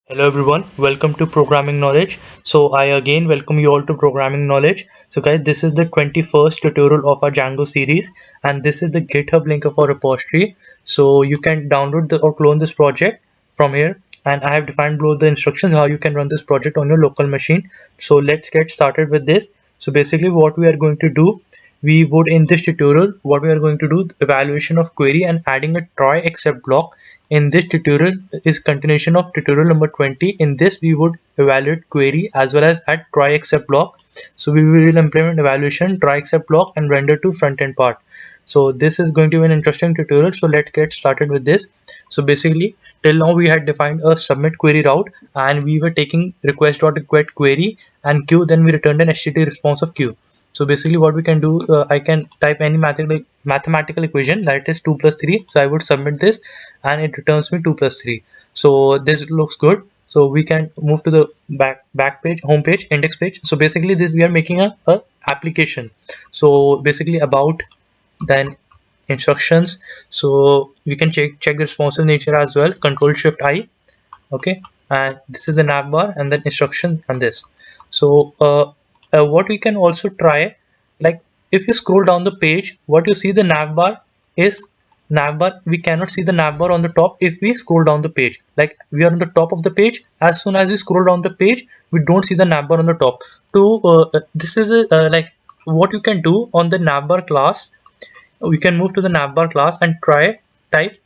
Hello everyone, welcome to Programming Knowledge. So I again welcome you all to Programming Knowledge. So guys, this is the 21st tutorial of our Django series, and this is the GitHub link of our repository. So you can download or clone this project from here, and I have defined below the instructions how you can run this project on your local machine. So let's get started with this. So basically what we are going to do, we would in this tutorial, what we are going to do, evaluation of query and adding a try except block. In this tutorial is continuation of tutorial number 20. In this we would evaluate query as well as add try except block. So we will implement evaluation, try except block, and render to front end part. So this is going to be an interesting tutorial. So let's get started with this. So basically till now we had defined a submit query route, and we were taking request.request query and queue, then we returned an HTTP response of queue. So basically what we can do, I can type any mathematical equation, that is 2 plus 3. So I would submit this and it returns me 2 plus 3. So this looks good. So we can move to the back page, home page, index page. So basically this we are making a application. So basically about, then instructions. So we can check the responsive nature as well, control shift I. Okay, and this is the navbar and then instruction and this. So what we can also try, like if you scroll down the page, what you see the navbar is navbar. We cannot see the navbar on the top if we scroll down the page. Like we are on the top of the page, as soon as we scroll down the page we don't see the navbar on the top. To this is like what you can do on the navbar class. We can move to the navbar class and type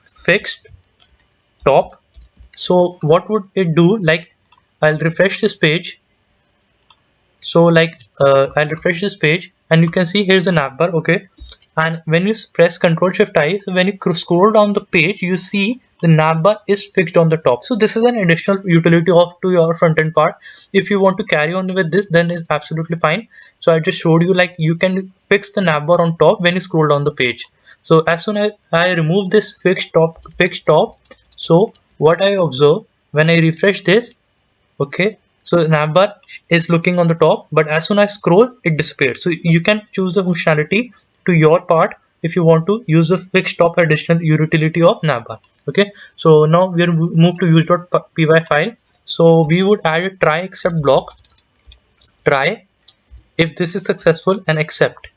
fixed top. So what would it do? Like I'll refresh this page. So I'll refresh this page and you can see here's a navbar. Okay, and when you press Ctrl Shift I, so when you scroll down the page you see the navbar is fixed on the top. So this is an additional utility of to your front end part. If you want to carry on with this, then it's absolutely fine. So I just showed you like you can fix the navbar on top when you scroll down the page. So as soon as I remove this fixed top, so what I observe when I refresh this, okay, so navbar is looking on the top, but as soon as I scroll it disappears. So you can choose the functionality to your part if you want to use the fixed top additional utility of navbar. Okay, so now we are move to use.py file. So we would add a try except block, try if this is successful and accept.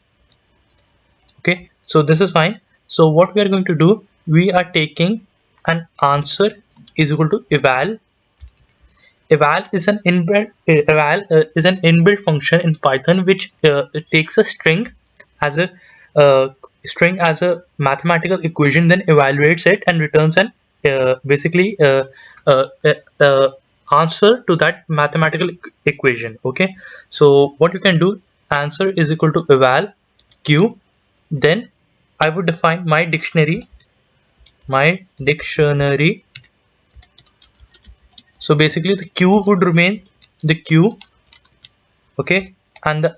Okay, so this is fine. So what we are going to do, we are taking an answer is equal to eval. Eval is an inbuilt function in Python which it takes a string as a mathematical equation, then evaluates it and returns an basically answer to that mathematical equation. Okay, so what you can do, answer is equal to eval q, then I would define my dictionary. So basically the q would remain the q, okay, and the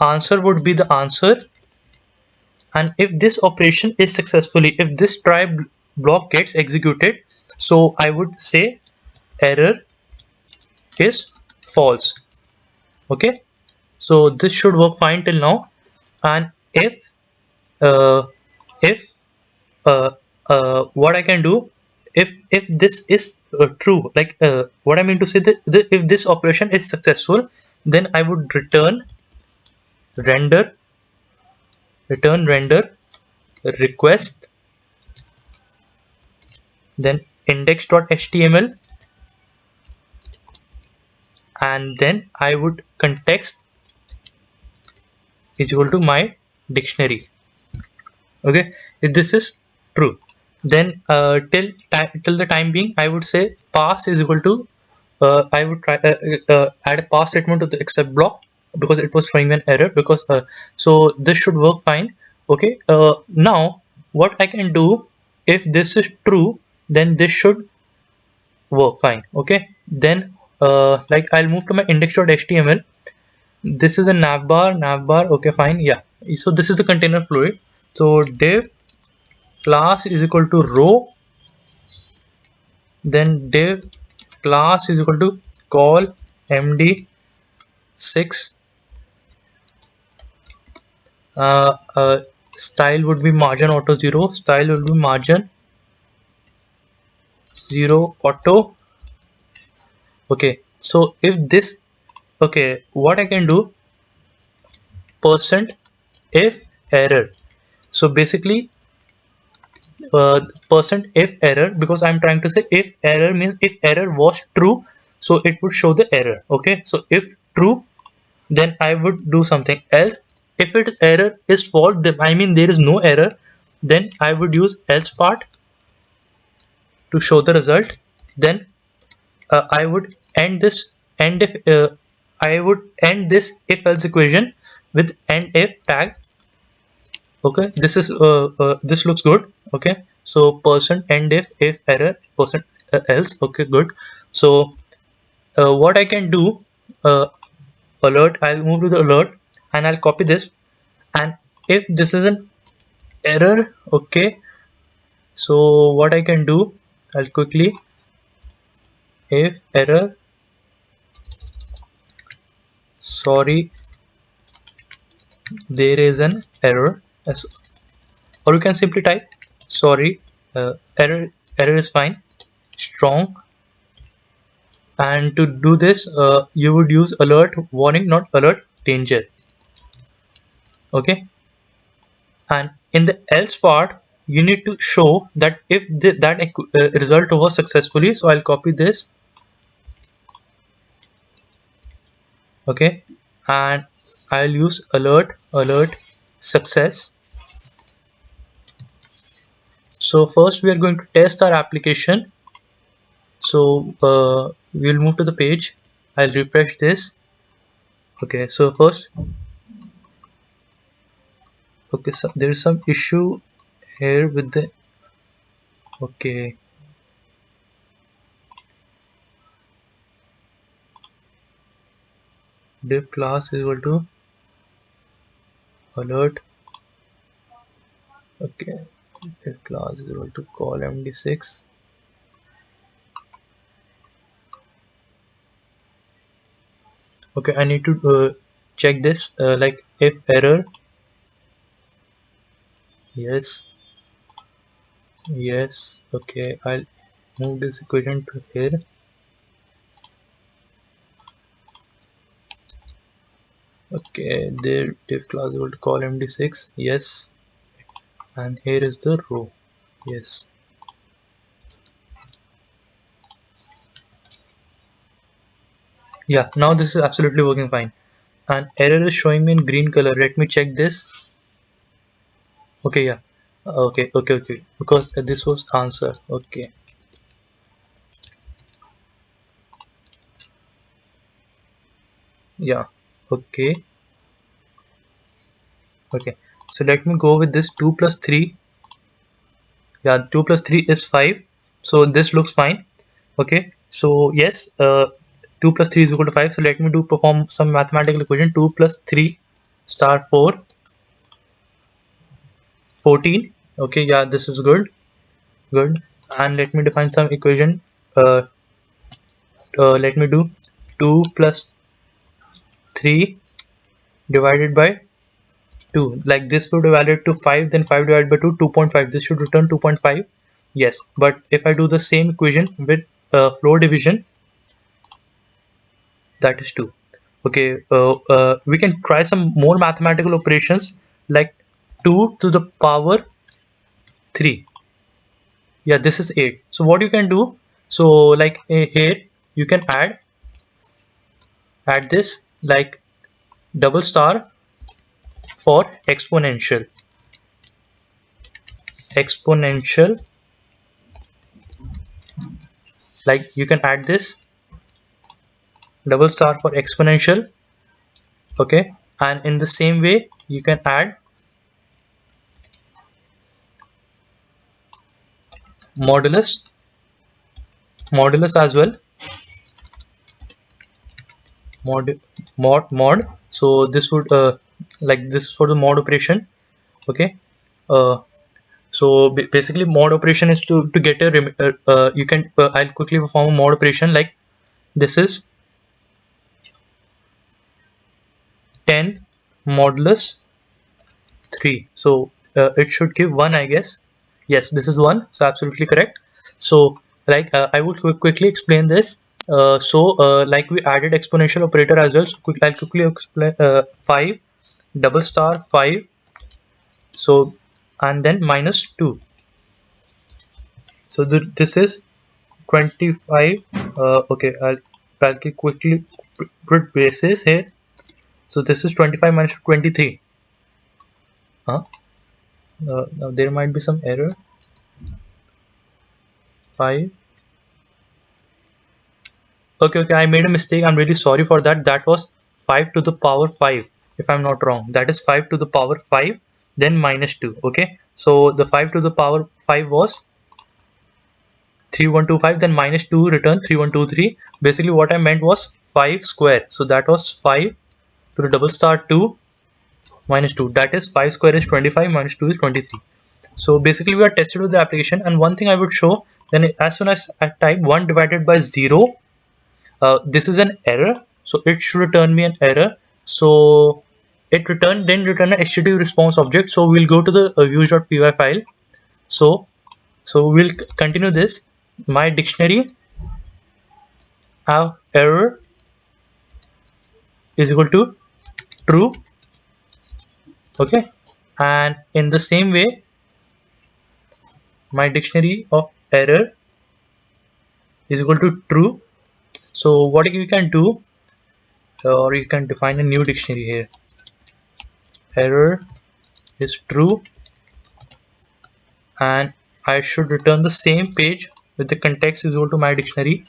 answer would be the answer. And if this operation is successfully, if this try block gets executed, so I would say error is false. Okay, so this should work fine till now. And if uh, what I can do, if this is true, like what I mean to say, that if this operation is successful, then I would return render request, then index.html, and then I would context is equal to my dictionary. Okay, if this is true, then till the time being I would say pass is equal to I would try add a pass statement to the except block because it was throwing an error, because so this should work fine. Okay, now what I can do, if this is true, then this should work fine. Okay, then like I'll move to my index.html. This is a navbar. Okay, fine. Yeah, so this is the container fluid. So div class is equal to row, then div class is equal to call md6, style would be margin auto 0, style will be margin 0 auto, Okay, so if this, okay, what I can do, percent if error. So basically percent if error, because I'm trying to say if error means if error was true, so it would show the error. Okay, so if true, then I would do something else. If it error is false, then I mean there is no error, then I would use else part to show the result. Then I would end this end if I would end this if else equation with end if tag. Okay, this is this looks good. Okay, so percent end if error percent else. Okay, good. So what I can do, uh, alert, I'll move to the alert and I'll copy this, and if this is an error, okay, so what I can do, I'll quickly, if error, sorry, there is an error, or you can simply type sorry, error is fine, strong. And to do this, you would use alert warning, not alert danger. Okay, and in the else part you need to show that if that result was successfully. So I'll copy this. Okay, and I'll use alert success. So first we are going to test our application. So we'll move to the page. I'll refresh this. Okay, so first, okay, so there is some issue here with the, okay, div class is equal to alert. Okay, div class is equal to call md6. Okay, I need to check this, like if error, yes, yes. Okay, I'll move this equation to here. Okay, there div class is equal to call md6, yes, and here is the row, yes. Yeah, now this is absolutely working fine, and error is showing me in green color. Let me check this. Okay, yeah, okay, because this was answer. Okay, yeah, okay, okay. So let me go with this 2 plus 3. Yeah, 2 plus 3 is 5, so this looks fine. Okay, so yes, 2 plus 3 is equal to 5. So let me do perform some mathematical equation. 2 plus 3 star 4, 14. Okay, yeah, this is good. And let me define some equation. Let me do 2 plus 3 divided by 2. Like this would evaluate to 5, then 5 divided by 2, 2.5. This should return 2.5. Yes, but if I do the same equation with floor division, that is 2. Okay, we can try some more mathematical operations, like 2 to the power 3. Yeah, this is 8. So what you can do, so like here you can add this, like double star for exponential, like you can add this double star for exponential. Okay, and in the same way you can add modulus as well, mod. So this would like this is for the mod operation. Okay, uh, so basically mod operation is to get a you can I'll quickly perform a mod operation, like this is 10 modulus 3. So it should give 1, I guess. Yes, this is 1, so absolutely correct. So like I will quickly explain this. Like we added exponential operator as well. So I'll quickly explain 5 double star 5, so and then minus 2. So this is 25. Okay, I'll quickly put basis here. So this is 25 minus 23. Huh? Now there might be some error. 5. Okay, I made a mistake. I'm really sorry for that. That was 5 to the power 5, if I'm not wrong. That is 5 to the power 5, then minus 2. Okay, so the 5 to the power 5 was 3125, then minus 2 return 3123. Basically what I meant was 5 square. So that was 5 to the double star 2 minus 2. That is 5 square is 25, minus 2 is 23. So basically we are tested with the application, and one thing I would show, then as soon as I type 1 divided by 0, this is an error, so it should return me an error. So it didn't return an HTTP response object. So we'll go to the views.py file. So we'll continue this. My dictionary of error is equal to true. Okay, and in the same way, my dictionary of error is equal to true. So what you can do, or you can define a new dictionary here. Error is true, and I should return the same page with the context is equal to my dictionary.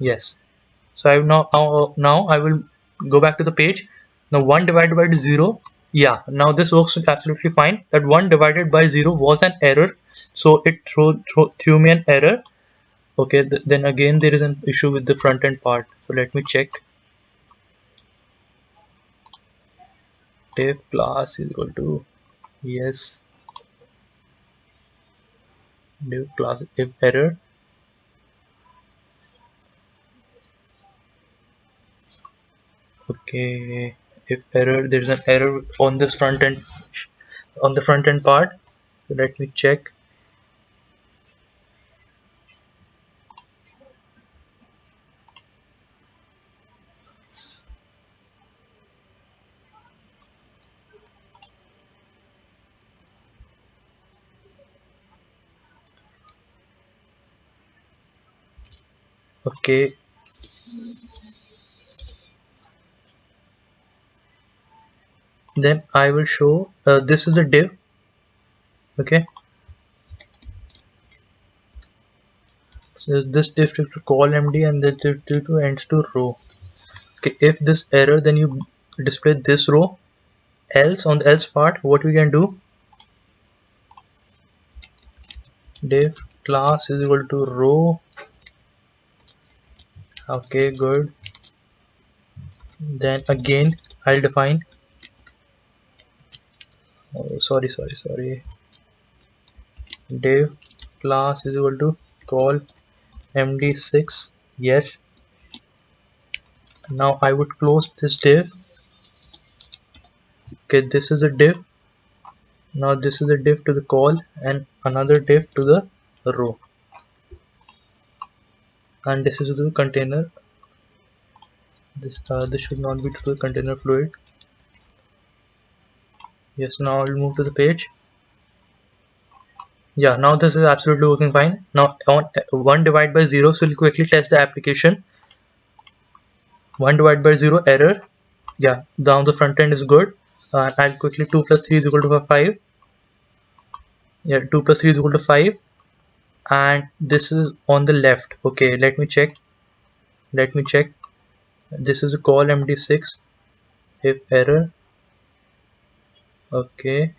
Yes. So I have now I will go back to the page. Now 1 divided by 0. Yeah, now this works absolutely fine. That 1 divided by 0 was an error, so it threw me an error. Okay, then again there is an issue with the front end part. So let me check. Div class is equal to, yes, div class if error. Okay, if error, there's an error on this front end, on the front end part. So let me check. Okay, then I will show this is a div. Okay, so this div to call MD, and this div to ends to row. Okay, if this error, then you display this row. Else, on the else part, what we can do, div class is equal to row. Okay, good. Then again I'll define, sorry, div class is equal to call md6. Yes, now I would close this div. Okay, this is a div. Now this is a div to the call, and another div to the row, and this is the container. This should not be to the container fluid. Yes, now I'll move to the page. Yeah, now this is absolutely working fine. Now on 1 divided by 0, so we'll quickly test the application. 1 divided by 0 error. Yeah, down the front end is good. I'll quickly 2 plus 3 is equal to 5. Yeah, 2 plus 3 is equal to 5, and this is on the left. Okay, let me check. This is a call md6 if error. Okay,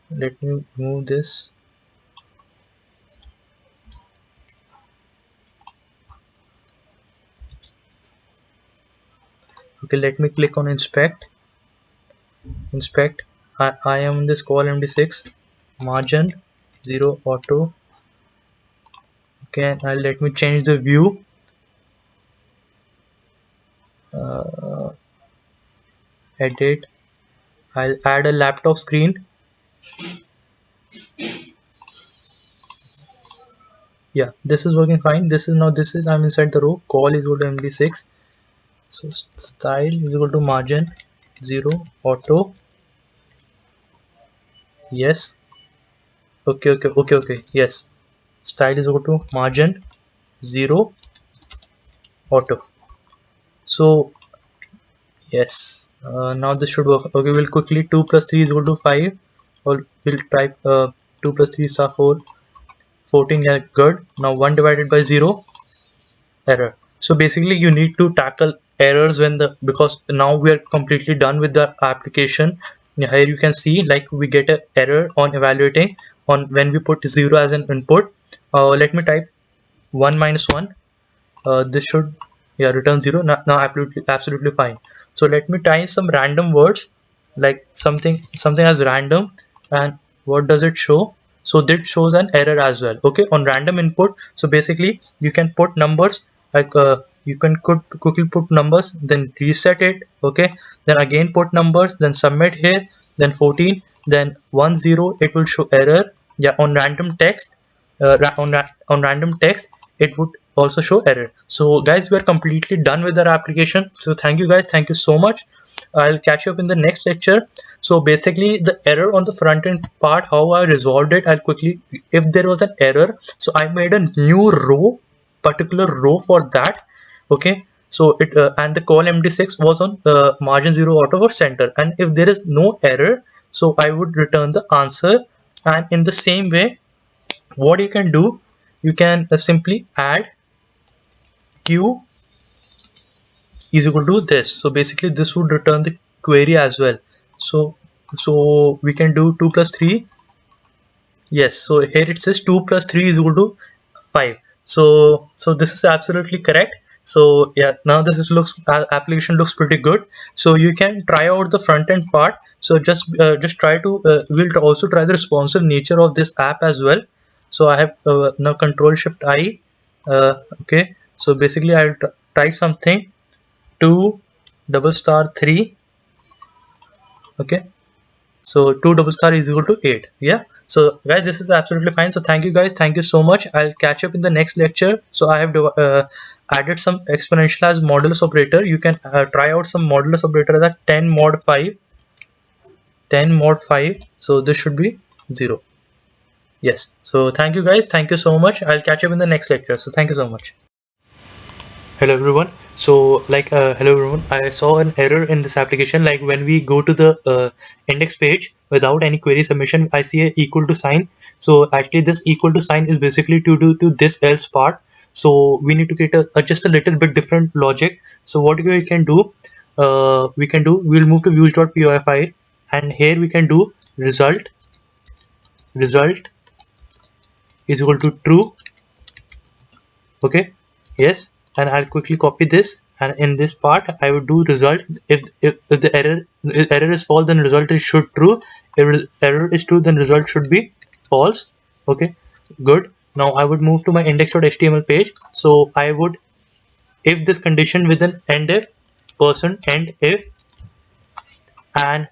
let me move this. Okay, let me click on inspect. I am in this call md6 margin 0 auto. Okay, let me change the view. Edit. I'll add a laptop screen. Yeah, this is working fine. This is now, this is, I'm inside the row, call is equal to md6. So style is equal to margin 0 auto. Yes. Okay. Yes. Style is equal to margin 0 auto. So yes, now this should work. Okay, we'll quickly 2 plus 3 is equal to 5, or we'll type 2 plus 3 star 4, 14. Yeah, good. Now 1 divided by 0, error. So basically you need to tackle errors when the, because now we are completely done with the application. Here you can see like we get an error on evaluating on when we put 0 as an input. Let me type 1 minus 1. This should, yeah, return 0. Now absolutely fine. So let me try some random words, like something as random, and what does it show? So that shows an error as well. Okay, on random input, so basically you can put numbers, like you can quickly put numbers, then reset it. Okay, then again put numbers, then submit here, then 14, then 10, it will show error. Yeah, on random text, on random text it would also show error. So guys, we are completely done with our application. So thank you guys, thank you so much. I'll catch you up in the next lecture. So basically the error on the front end part, how I resolved it, I'll quickly, if there was an error, so I made a new row, particular row for that. Okay, so it and the call md6 was on margin 0 auto for center, and if there is no error, so I would return the answer. And in the same way, what you can do, you can simply add q is equal to this. So basically this would return the query as well. So we can do 2 plus 3. Yes, so here it says 2 plus 3 is equal to 5. So this is absolutely correct. So yeah, now this is looks application looks pretty good. So you can try out the front end part. So just try to we'll also try the responsive nature of this app as well. So I have now control shift I. Okay, so basically I'll type something 2 double star 3. Okay, so 2 double star is equal to 8. Yeah, so guys, this is absolutely fine. So thank you guys, thank you so much. I'll catch up in the next lecture. So I have added some exponential as modulus operator. You can try out some modulus operator, that 10 mod 5, 10 mod 5. So this should be 0. Yes, so thank you guys, thank you so much. I'll catch up in the next lecture. So thank you so much. Hello everyone. So hello everyone, I saw an error in this application. Like when we go to the index page without any query submission, I see a equal to sign. So actually this equal to sign is basically to do to this else part. So we need to get a just a little bit different logic. So what we can do, we'll move to views.py file, and here we can do result is equal to true. Okay, yes, and I'll quickly copy this, and in this part I would do result. If the error is false, then result is should true. If error is true, then result should be false. Okay, good. Now I would move to my index.html page. So I would, if this condition with an end if, person end if, and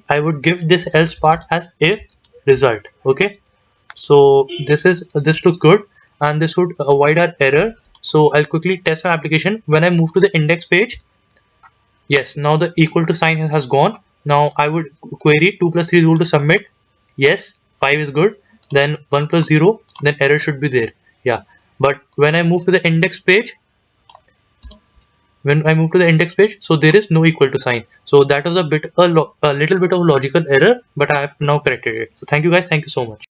I would give this else part as if result. Okay, so this looks good, and this would avoid our error. So I'll quickly test my application. When I move to the index page, yes, now the equal to sign has gone. Now I would query 2 plus 3 is equal to submit. Yes, 5 is good. Then 1 plus 0, then error should be there. Yeah, but when I move to the index page, so there is no equal to sign. So that was a little bit of logical error, but I have now corrected it. So thank you guys, thank you so much.